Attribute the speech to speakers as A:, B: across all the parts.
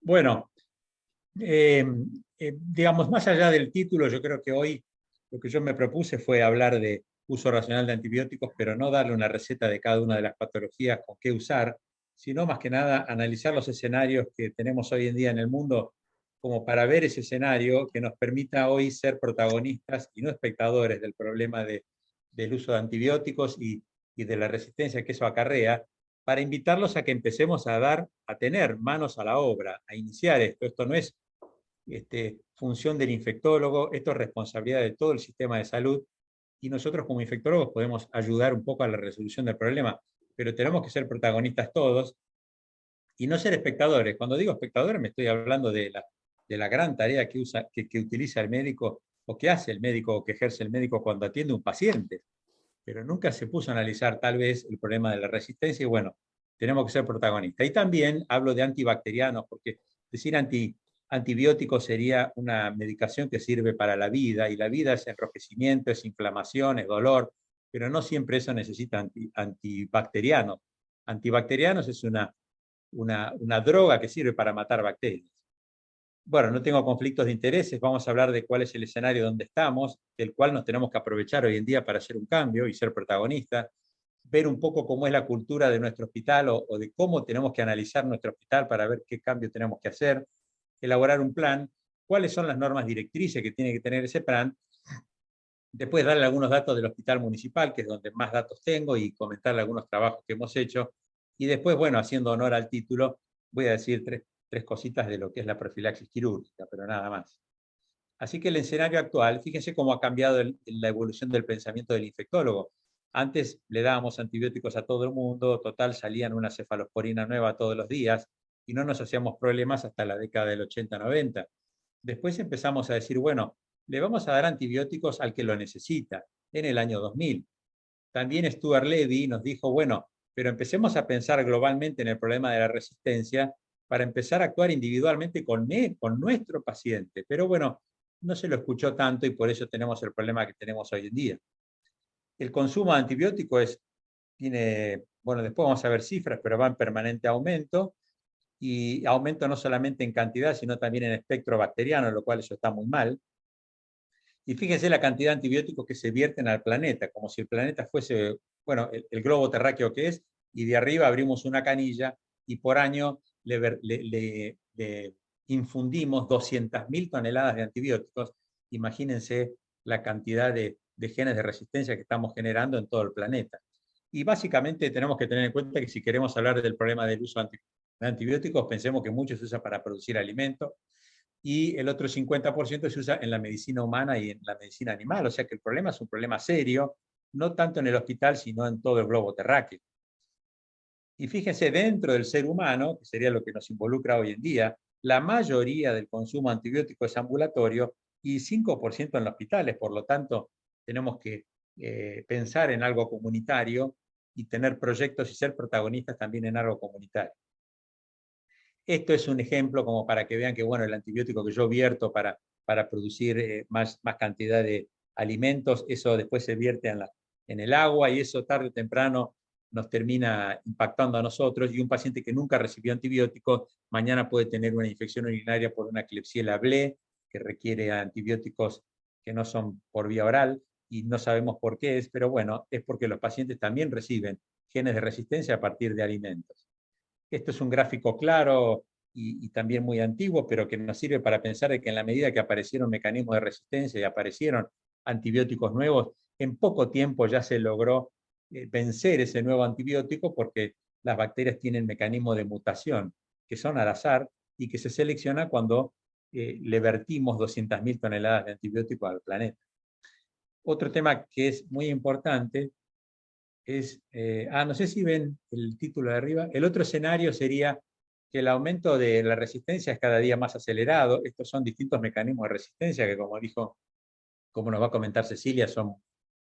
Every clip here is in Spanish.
A: Bueno, digamos, más allá del título, yo creo que hoy lo que yo me propuse fue hablar de uso racional de antibióticos, pero no darle una receta de cada una de las patologías con qué usar, sino más que nada analizar los escenarios que tenemos hoy en día en el mundo, como para ver ese escenario que nos permita hoy ser protagonistas y no espectadores del problema del uso de antibióticos y de la resistencia que eso acarrea, para invitarlos a que empecemos a tener manos a la obra, a iniciar esto. Esto no es función del infectólogo, esto es responsabilidad de todo el sistema de salud y nosotros como infectólogos podemos ayudar un poco a la resolución del problema, pero tenemos que ser protagonistas todos y no ser espectadores. Cuando digo espectadores me estoy hablando de la gran tarea que utiliza el médico o que hace el médico o que ejerce el médico cuando atiende a un paciente, pero nunca se puso a analizar tal vez el problema de la resistencia y bueno, tenemos que ser protagonistas. Y también hablo de antibacterianos, porque decir antibiótico sería una medicación que sirve para la vida, y la vida es enrojecimiento, es inflamación, es dolor, pero no siempre eso necesita antibacterianos. Antibacterianos es una droga que sirve para matar bacterias. Bueno, no tengo conflictos de intereses, vamos a hablar de cuál es el escenario donde estamos, del cual nos tenemos que aprovechar hoy en día para hacer un cambio y ser protagonistas, ver un poco cómo es la cultura de nuestro hospital o de cómo tenemos que analizar nuestro hospital para ver qué cambio tenemos que hacer, elaborar un plan, cuáles son las normas directrices que tiene que tener ese plan, después darle algunos datos del hospital municipal, que es donde más datos tengo, y comentarle algunos trabajos que hemos hecho, y después, bueno, haciendo honor al título, voy a decir tres cositas de lo que es la profilaxis quirúrgica, pero nada más. Así que el escenario actual, fíjense cómo ha cambiado la evolución del pensamiento del infectólogo. Antes le dábamos antibióticos a todo el mundo, total salían una cefalosporina nueva todos los días y no nos hacíamos problemas hasta la década del 80-90. Después empezamos a decir, bueno, le vamos a dar antibióticos al que lo necesita, en el año 2000. También Stuart Levy nos dijo, bueno, pero empecemos a pensar globalmente en el problema de la resistencia para empezar a actuar individualmente con nuestro paciente. Pero bueno, no se lo escuchó tanto y por eso tenemos el problema que tenemos hoy en día. El consumo de antibióticos bueno, después vamos a ver cifras, pero va en permanente aumento y aumento no solamente en cantidad, sino también en espectro bacteriano, lo cual eso está muy mal. Y fíjense la cantidad de antibióticos que se vierten al planeta, como si el planeta fuese, bueno, el globo terráqueo que es, y de arriba abrimos una canilla y por año le infundimos 200.000 toneladas de antibióticos. Imagínense la cantidad de genes de resistencia que estamos generando en todo el planeta. Y básicamente tenemos que tener en cuenta que si queremos hablar del problema del uso de antibióticos, pensemos que mucho se usa para producir alimentos, y el otro 50% se usa en la medicina humana y en la medicina animal. O sea que el problema es un problema serio, no tanto en el hospital, sino en todo el globo terráqueo. Y fíjense, dentro del ser humano, que sería lo que nos involucra hoy en día, la mayoría del consumo antibiótico es ambulatorio y 5% en los hospitales. Por lo tanto, tenemos que pensar en algo comunitario y tener proyectos y ser protagonistas también en algo comunitario. Esto es un ejemplo como para que vean que, bueno, el antibiótico que yo vierto para producir más cantidad de alimentos, eso después se vierte en el agua y eso tarde o temprano nos termina impactando a nosotros, y un paciente que nunca recibió antibióticos mañana puede tener una infección urinaria por una Klebsiella blé que requiere antibióticos que no son por vía oral y no sabemos por qué es, pero bueno, es porque los pacientes también reciben genes de resistencia a partir de alimentos. Esto es un gráfico claro y también muy antiguo, pero que nos sirve para pensar de que en la medida que aparecieron mecanismos de resistencia y aparecieron antibióticos nuevos, en poco tiempo ya se logró vencer ese nuevo antibiótico, porque las bacterias tienen mecanismos de mutación que son al azar y que se selecciona cuando le vertimos 200.000 toneladas de antibióticos al planeta. Otro tema que es muy importante no sé si ven el título de arriba. El otro escenario sería que el aumento de la resistencia es cada día más acelerado. Estos son distintos mecanismos de resistencia que, como nos va a comentar Cecilia, son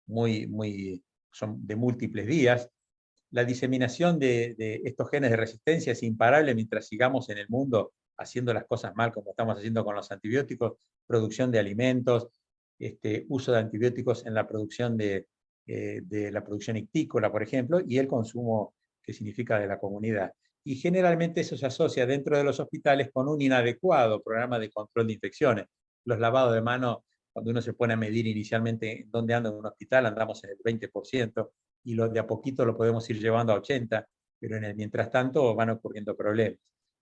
A: de múltiples vías. La diseminación de estos genes de resistencia es imparable mientras sigamos en el mundo haciendo las cosas mal, como estamos haciendo con los antibióticos, producción de alimentos, uso de antibióticos en la producción de la producción ictícola, por ejemplo, y el consumo que significa de la comunidad. y generalmente eso se asocia dentro de los hospitales con un inadecuado programa de control de infecciones. Los lavados de manos, cuando uno se pone a medir inicialmente dónde anda en un hospital, andamos en el 20%, y de a poquito lo podemos ir llevando a 80%, pero en el mientras tanto van ocurriendo problemas.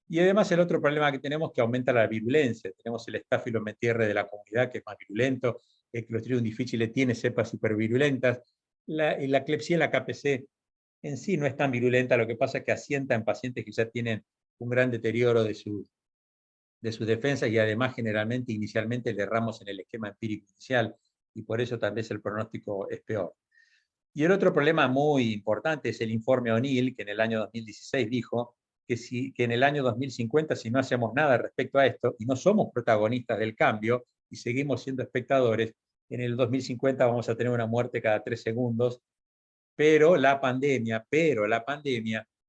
A: Y además el otro problema que tenemos es que aumenta la virulencia. Tenemos el Staphylomedes de la comunidad, que es más virulento, el Clostridium difficile tiene cepas hipervirulentas, la Klebsiella KPC en sí no es tan virulenta, lo que pasa es que asienta en pacientes que ya tienen un gran deterioro de sus defensas, y además generalmente inicialmente le erramos en el esquema empírico inicial, y por eso tal vez el pronóstico es peor. Y el otro problema muy importante es el informe O'Neill, que en el año 2016 dijo que en el año 2050, si no hacemos nada respecto a esto, y no somos protagonistas del cambio, y seguimos siendo espectadores, en el 2050 vamos a tener una muerte cada 3 segundos, pero la pandemia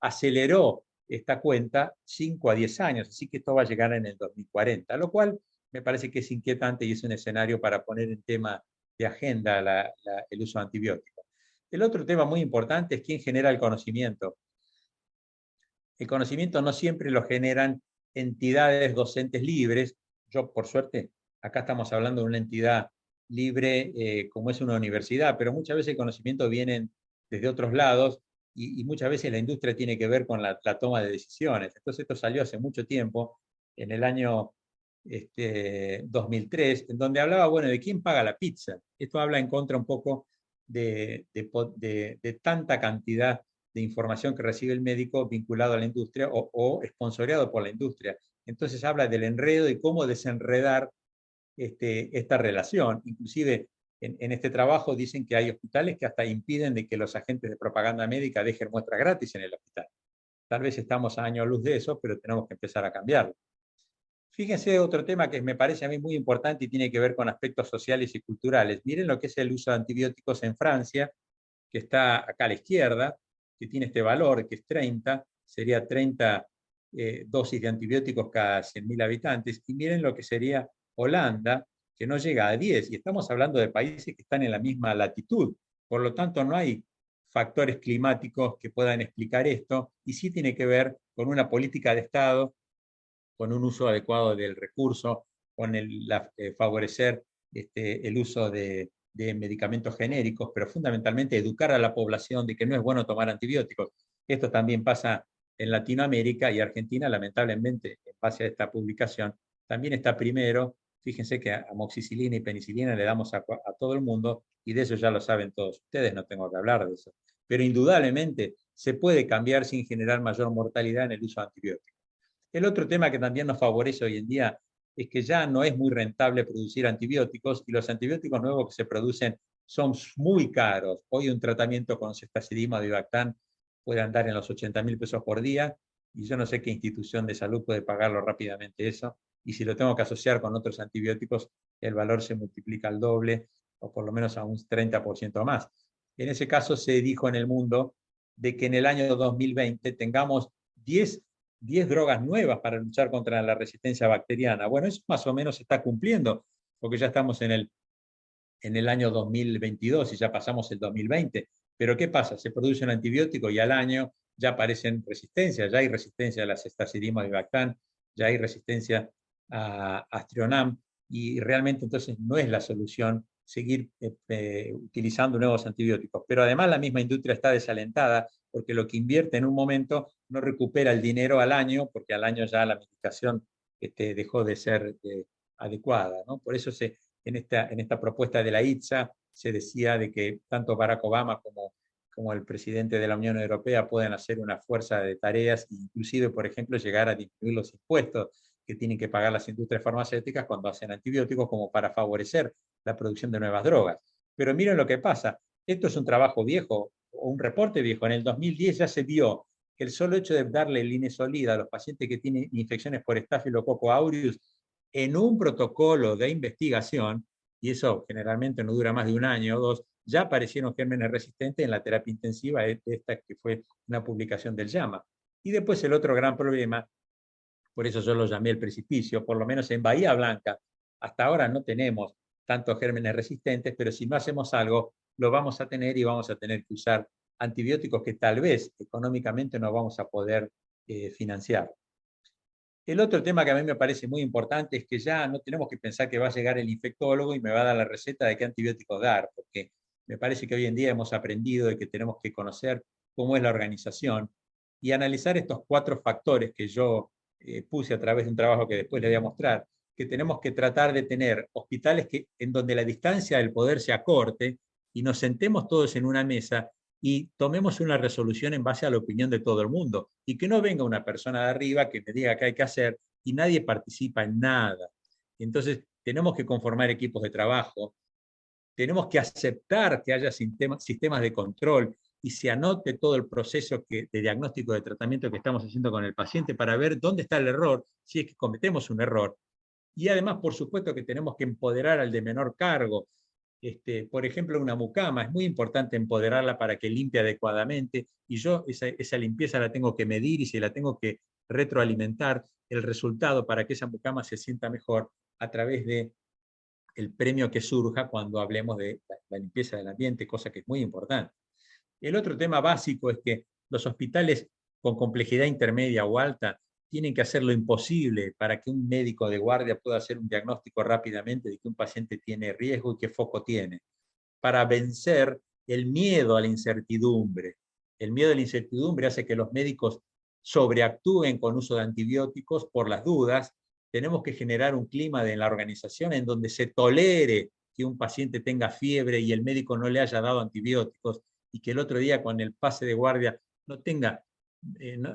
A: aceleró esta cuenta 5 a 10 años, así que esto va a llegar en el 2040, lo cual me parece que es inquietante y es un escenario para poner en tema de agenda el uso de antibióticos. El otro tema muy importante es quién genera el conocimiento. El conocimiento no siempre lo generan entidades docentes libres. Yo, por suerte, acá estamos hablando de una entidad libre como es una universidad, pero muchas veces el conocimiento viene desde otros lados, y muchas veces la industria tiene que ver con la toma de decisiones. Entonces esto salió hace mucho tiempo, en el año 2003, en donde hablaba, bueno, de quién paga la pizza. Esto habla en contra un poco de tanta cantidad de información que recibe el médico vinculado a la industria o esponsoreado por la industria. Entonces habla del enredo y cómo desenredar esta relación. Inclusive en este trabajo dicen que hay hospitales que hasta impiden de que los agentes de propaganda médica dejen muestras gratis en el hospital. Tal vez estamos a años luz de eso, pero tenemos que empezar a cambiarlo. Fíjense otro tema que me parece a mí muy importante y tiene que ver con aspectos sociales y culturales. Miren lo que es el uso de antibióticos en Francia, que está acá a la izquierda, que tiene este valor, que es 30, sería 30 dosis de antibióticos cada 100.000 habitantes. Y miren lo que sería Holanda, que no llega a 10. Y estamos hablando de países que están en la misma latitud. Por lo tanto, no hay factores climáticos que puedan explicar esto, y sí tiene que ver con una política de Estado, con un uso adecuado del recurso, con favorecer el uso de medicamentos genéricos, pero fundamentalmente educar a la población de que no es bueno tomar antibióticos. Esto también pasa en Latinoamérica, y Argentina, lamentablemente, en base a esta publicación, también está primero. Fíjense que amoxicilina y penicilina le damos a todo el mundo, y de eso ya lo saben todos ustedes, no tengo que hablar de eso. Pero indudablemente se puede cambiar sin generar mayor mortalidad en el uso de antibióticos. El otro tema que también nos favorece hoy en día es que ya no es muy rentable producir antibióticos, y los antibióticos nuevos que se producen son muy caros. Hoy un tratamiento con ceftazidima o Vivactán puede andar en los 80.000 pesos por día, y yo no sé qué institución de salud puede pagarlo rápidamente eso, y si lo tengo que asociar con otros antibióticos, el valor se multiplica al doble o por lo menos a un 30% más. En ese caso se dijo en el mundo de que en el año 2020 tengamos 10 drogas nuevas para luchar contra la resistencia bacteriana. Bueno, eso más o menos se está cumpliendo, porque ya estamos en el año 2022 y ya pasamos el 2020. Pero ¿qué pasa? Se produce un antibiótico y al año ya aparecen resistencias. Ya hay resistencia a la ceftazidima y Vivactán, ya hay resistencia a Astrionam, y realmente entonces no es la solución seguir utilizando nuevos antibióticos. Pero además la misma industria está desalentada, porque lo que invierte en un momento no recupera el dinero al año, porque al año ya la medicación dejó de ser adecuada, ¿no? Por eso en esta propuesta de la ITSA se decía de que tanto Barack Obama como el presidente de la Unión Europea pueden hacer una fuerza de tareas, inclusive, por ejemplo, llegar a disminuir los impuestos que tienen que pagar las industrias farmacéuticas cuando hacen antibióticos, como para favorecer la producción de nuevas drogas. Pero miren lo que pasa. Esto es un trabajo viejo, o un reporte viejo. En el 2010 ya se vio que el solo hecho de darle linezolida a los pacientes que tienen infecciones por Staphylococcus aureus en un protocolo de investigación, y eso generalmente no dura más de un año o dos, ya aparecieron gérmenes resistentes en la terapia intensiva, esta que fue una publicación del JAMA. Y después el otro gran problema, por eso yo lo llamé el precipicio, por lo menos en Bahía Blanca, hasta ahora no tenemos tantos gérmenes resistentes, pero si no hacemos algo, lo vamos a tener, y vamos a tener que usar antibióticos que tal vez económicamente no vamos a poder financiar. El otro tema que a mí me parece muy importante es que ya no tenemos que pensar que va a llegar el infectólogo y me va a dar la receta de qué antibióticos dar, porque me parece que hoy en día hemos aprendido de que tenemos que conocer cómo es la organización y analizar estos 4 factores que yo puse a través de un trabajo que después les voy a mostrar, que tenemos que tratar de tener hospitales en donde la distancia del poder se acorte y nos sentemos todos en una mesa y tomemos una resolución en base a la opinión de todo el mundo y que no venga una persona de arriba que me diga qué hay que hacer y nadie participa en nada. Entonces, tenemos que conformar equipos de trabajo, tenemos que aceptar que haya sistemas de control y se anote todo el proceso de diagnóstico de tratamiento que estamos haciendo con el paciente para ver dónde está el error, si es que cometemos un error. Y además, por supuesto, que tenemos que empoderar al de menor cargo. Por ejemplo, una mucama, es muy importante empoderarla para que limpie adecuadamente y yo esa limpieza la tengo que medir y se la tengo que retroalimentar el resultado para que esa mucama se sienta mejor a través de el premio que surja cuando hablemos de la limpieza del ambiente, cosa que es muy importante. El otro tema básico es que los hospitales con complejidad intermedia o alta tienen que hacer lo imposible para que un médico de guardia pueda hacer un diagnóstico rápidamente de que un paciente tiene riesgo y qué foco tiene, para vencer el miedo a la incertidumbre. El miedo a la incertidumbre hace que los médicos sobreactúen con uso de antibióticos por las dudas. Tenemos que generar un clima en la organización en donde se tolere que un paciente tenga fiebre y el médico no le haya dado antibióticos y que el otro día con el pase de guardia no tenga,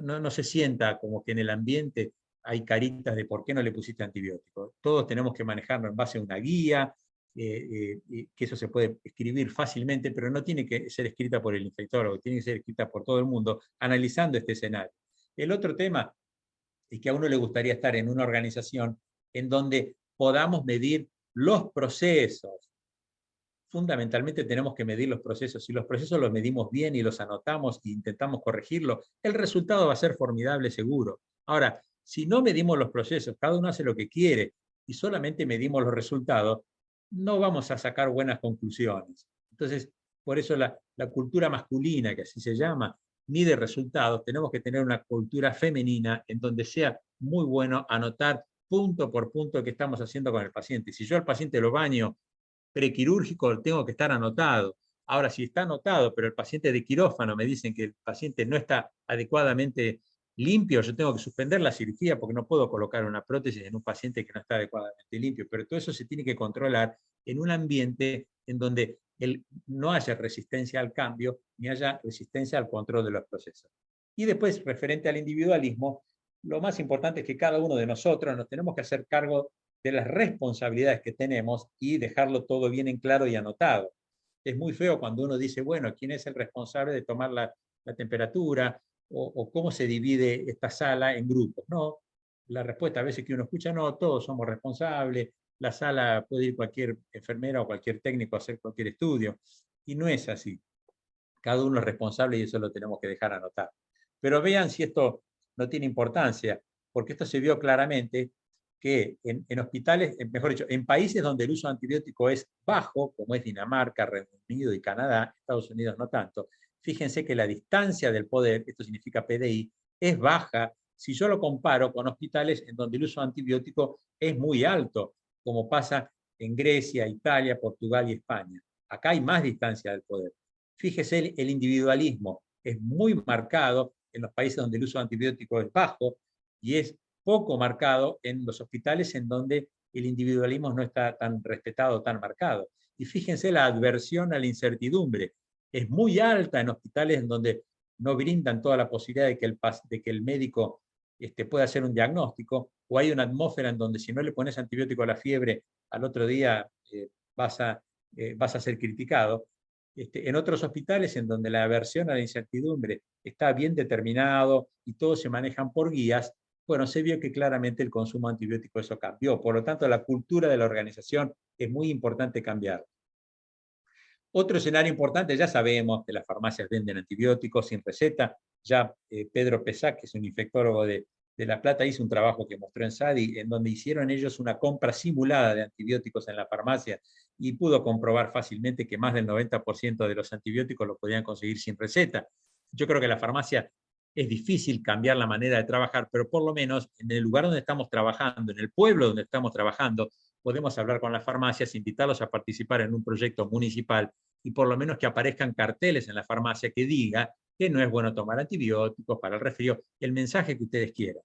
A: no se sienta como que en el ambiente hay caritas de por qué no le pusiste antibióticos. Todos tenemos que manejarlo en base a una guía, que eso se puede escribir fácilmente, pero no tiene que ser escrita por el infectólogo, tiene que ser escrita por todo el mundo, analizando este escenario. El otro tema es que a uno le gustaría estar en una organización en donde podamos medir los procesos. Fundamentalmente tenemos que medir los procesos. Si los procesos los medimos bien y los anotamos e intentamos corregirlo, el resultado va a ser formidable seguro. Ahora, si no medimos los procesos, cada uno hace lo que quiere y solamente medimos los resultados, no vamos a sacar buenas conclusiones. Entonces, por eso la cultura masculina, que así se llama, mide resultados. Tenemos que tener una cultura femenina en donde sea muy bueno anotar punto por punto qué estamos haciendo con el paciente. Si yo al paciente lo baño prequirúrgico, tengo que estar anotado. Ahora, si está anotado, pero el paciente de quirófano me dicen que el paciente no está adecuadamente limpio, yo tengo que suspender la cirugía porque no puedo colocar una prótesis en un paciente que no está adecuadamente limpio. Pero todo eso se tiene que controlar en un ambiente en donde no haya resistencia al cambio ni haya resistencia al control de los procesos. Y después, referente al individualismo, lo más importante es que cada uno de nosotros nos tenemos que hacer cargo de las responsabilidades que tenemos y dejarlo todo bien en claro y anotado. Es muy feo cuando uno dice, bueno, ¿quién es el responsable de tomar la temperatura o cómo se divide esta sala en grupos? No, la respuesta a veces que uno escucha, no, todos somos responsables, la sala puede ir cualquier enfermera o cualquier técnico a hacer cualquier estudio, y no es así. Cada uno es responsable y eso lo tenemos que dejar anotar. Pero vean si esto no tiene importancia, porque esto se vio claramente que en hospitales, mejor dicho, en países donde el uso de antibiótico es bajo, como es Dinamarca, Reino Unido y Canadá, Estados Unidos no tanto, fíjense que la distancia del poder, esto significa PDI, es baja si yo lo comparo con hospitales en donde el uso de antibiótico es muy alto, como pasa en Grecia, Italia, Portugal y España. Acá hay más distancia del poder. Fíjese, el individualismo es muy marcado en los países donde el uso de antibióticos es bajo y es poco marcado en los hospitales en donde el individualismo no está tan respetado, tan marcado. Y fíjense la adversión a la incertidumbre. Es muy alta en hospitales en donde no brindan toda la posibilidad de que el médico pueda hacer un diagnóstico, o hay una atmósfera en donde si no le pones antibiótico a la fiebre, al otro día vas a ser criticado. En otros hospitales en donde la aversión a la incertidumbre está bien determinado y todos se manejan por guías, bueno, se vio que claramente el consumo antibiótico eso cambió. Por lo tanto, la cultura de la organización es muy importante cambiar. Otro escenario importante, ya sabemos que las farmacias venden antibióticos sin receta. Ya Pedro Pesac, que es un infectólogo de La Plata, hizo un trabajo que mostró en SADI, en donde hicieron ellos una compra simulada de antibióticos en la farmacia y pudo comprobar fácilmente que más del 90% de los antibióticos los podían conseguir sin receta. Yo creo que la farmacia es difícil cambiar la manera de trabajar, pero por lo menos en el lugar donde estamos trabajando, en el pueblo donde estamos trabajando, podemos hablar con las farmacias, invitarlos a participar en un proyecto municipal y por lo menos que aparezcan carteles en la farmacia que diga que no es bueno tomar antibióticos para el resfrío, el mensaje que ustedes quieran.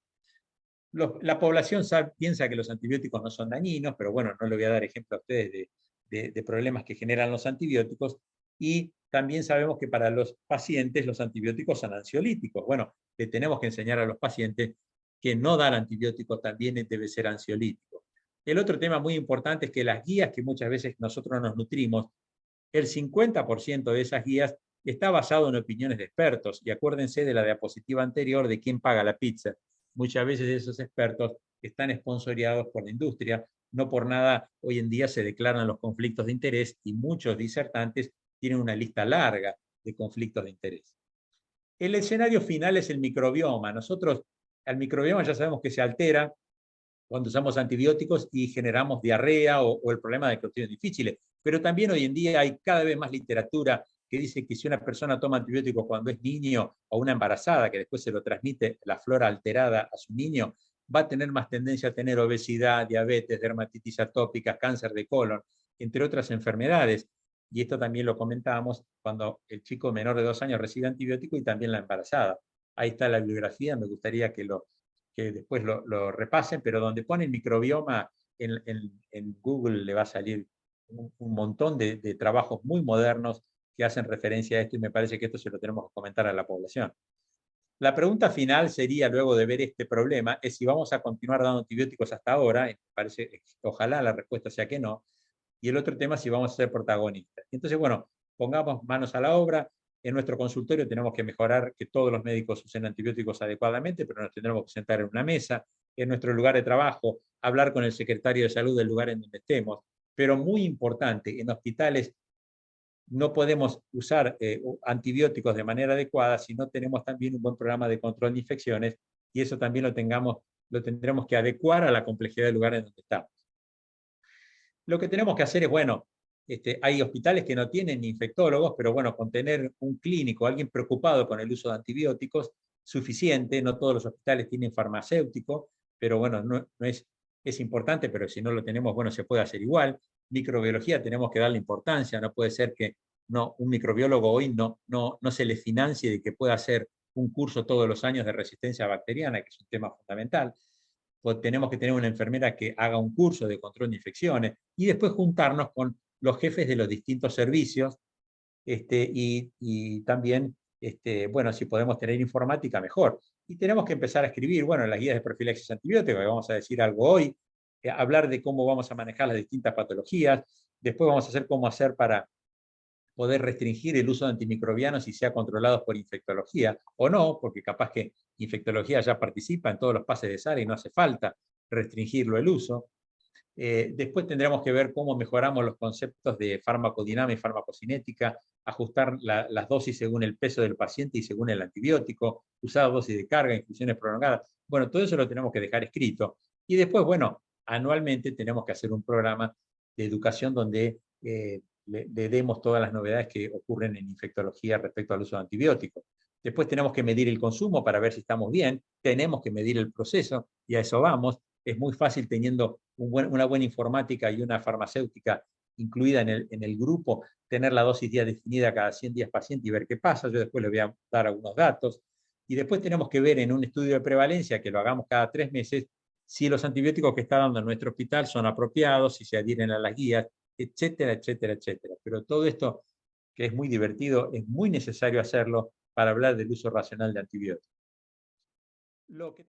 A: La población piensa que los antibióticos no son dañinos, pero bueno, no le voy a dar ejemplo a ustedes de problemas que generan los antibióticos. Y también sabemos que para los pacientes los antibióticos son ansiolíticos. Bueno, le tenemos que enseñar a los pacientes que no dar antibióticos también debe ser ansiolítico. El otro tema muy importante es que las guías que muchas veces nosotros nos nutrimos, el 50% de esas guías está basado en opiniones de expertos. Y acuérdense de la diapositiva anterior de quién paga la pizza. Muchas veces esos expertos están esponsoriados por la industria. No por nada hoy en día se declaran los conflictos de interés y muchos disertantes tienen una lista larga de conflictos de interés. El escenario final es el microbioma. Nosotros, al microbioma ya sabemos que se altera cuando usamos antibióticos y generamos diarrea o el problema de cuestiones difíciles. Pero también hoy en día hay cada vez más literatura que dice que si una persona toma antibióticos cuando es niño o una embarazada, que después se lo transmite la flora alterada a su niño, va a tener más tendencia a tener obesidad, diabetes, dermatitis atópica, cáncer de colon, entre otras enfermedades. Y esto también lo comentábamos cuando el chico menor de 2 años recibe antibiótico y también la embarazada. Ahí está la bibliografía, me gustaría que después lo repasen, pero donde ponen microbioma en Google le va a salir un montón de trabajos muy modernos que hacen referencia a esto y me parece que esto se lo tenemos que comentar a la población. La pregunta final sería, luego de ver este problema, es si vamos a continuar dando antibióticos hasta ahora, y parece, ojalá la respuesta sea que no, y el otro tema si vamos a ser protagonistas. Entonces, bueno, pongamos manos a la obra. En nuestro consultorio tenemos que mejorar que todos los médicos usen antibióticos adecuadamente, pero nos tendremos que sentar en una mesa, en nuestro lugar de trabajo, hablar con el secretario de salud del lugar en donde estemos, pero muy importante, en hospitales no podemos usar antibióticos de manera adecuada si no tenemos también un buen programa de control de infecciones y eso también lo tendremos que adecuar a la complejidad del lugar en donde estamos. Lo que tenemos que hacer es, bueno, hay hospitales que no tienen infectólogos, pero bueno, con tener un clínico, alguien preocupado con el uso de antibióticos, suficiente. No todos los hospitales tienen farmacéutico, pero bueno, es importante, pero si no lo tenemos, bueno, se puede hacer igual. Microbiología tenemos que darle importancia, no puede ser que un microbiólogo hoy no se le financie de que pueda hacer un curso todos los años de resistencia bacteriana, que es un tema fundamental. Pues tenemos que tener una enfermera que haga un curso de control de infecciones y después juntarnos con los jefes de los distintos servicios y también, bueno, si podemos tener informática, mejor. Y tenemos que empezar a escribir, bueno, las guías de profilaxis antibiótica, que vamos a decir algo hoy, hablar de cómo vamos a manejar las distintas patologías, después vamos a hacer cómo hacer para poder restringir el uso de antimicrobianos si sea controlados por infectología o no, porque capaz que infectología ya participa en todos los pases de sala y no hace falta restringirlo el uso. Después tendremos que ver cómo mejoramos los conceptos de farmacodinámica y farmacocinética, ajustar las dosis según el peso del paciente y según el antibiótico, usar dosis de carga, infusiones prolongadas. Bueno, todo eso lo tenemos que dejar escrito. Y después, bueno, anualmente tenemos que hacer un programa de educación donde le demos todas las novedades que ocurren en infectología respecto al uso de antibióticos. Después tenemos que medir el consumo para ver si estamos bien, tenemos que medir el proceso y a eso vamos. Es muy fácil teniendo una buena informática y una farmacéutica incluida en el grupo, tener la dosis día definida cada 100 días paciente y ver qué pasa. Yo después les voy a dar algunos datos. Y después tenemos que ver en un estudio de prevalencia, que lo hagamos cada 3 meses, si los antibióticos que está dando en nuestro hospital son apropiados, si se adhieren a las guías, etcétera, etcétera, etcétera. Pero todo esto, que es muy divertido, es muy necesario hacerlo para hablar del uso racional de antibióticos. Lo que